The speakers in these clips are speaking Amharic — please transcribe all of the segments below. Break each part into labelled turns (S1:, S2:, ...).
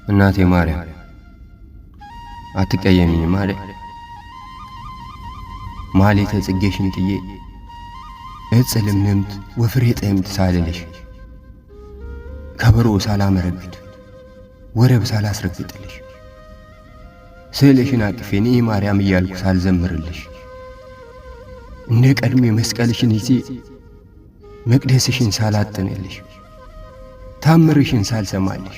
S1: እናቴ ማርያም አትቀየሚኝም አይደል? ማሌተ ጽጌሽን ጥዬ እጽ ልምልምት ወፍሬ ጠይምት ሳልልሽ ከበሮ ሳላመረግድ ወረብ ሳላስረግጥልሽ ስዕልሽን አቅፌ እኔ ማርያም እያልኩ ሳልዘምርልሽ እንደ ቀድሞ መስቀልሽን ይዤ መቅደስሽን ሳላጥንልሽ ታምርሽን ሳልሰማልሽ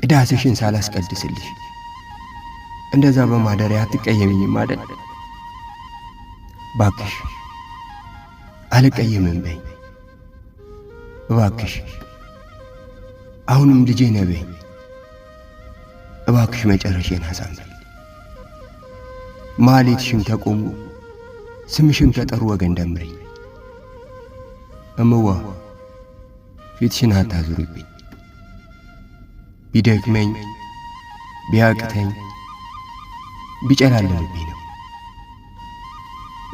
S1: ቅዳሴሽን ሳላስቀድስልሽ እንደዛ በማደሪያ አትቀየሚኝም አይደል? ባክሽ አልቀየምም በይ እባክሽ። አሁንም ልጄ ነህ በይ እባክሽ። መጨረሻዬን አሳምሪ። ማሌትሽን ከቆሙ ስምሽን ከጠሩ ወገን ደምረኝ። እምዋ ፊትሽን አታዙሪብኝ። ቢደክመኝ ቢያቅተኝ ቢጨላለምብኝ ነው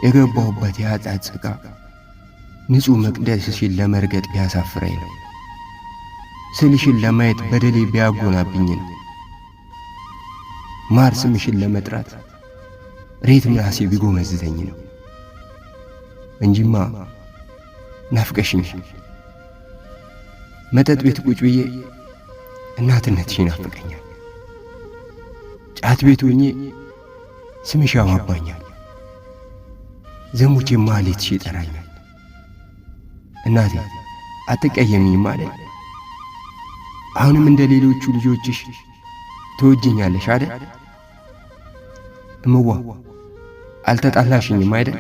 S1: የገባሁበት የኃጢአት ጭቃ ንጹሕ መቅደስሽን ለመርገጥ ቢያሳፍረኝ ነው። ስልሽን ለማየት በደሌ ቢያጎናብኝ ነው። ማር ስምሽን ለመጥራት ሬት ምላሴ ቢጎመዝዘኝ ነው እንጂማ ናፍቀሽኝ መጠጥ ቤት ቁጭ ብዬ እናትነትሽን ናፍቀኛል። ጫት ቤት ሆኜ ስምሽ ያዋባኛል። ዘሙቼ ማሌትሽ ይጠራኛል። እናቴ አትቀየሚኝም አይደል? አሁንም እንደ ሌሎቹ ልጆችሽ ትወጂኛለሽ አይደል? እምዋ አልተጣላሽኝም አይደል?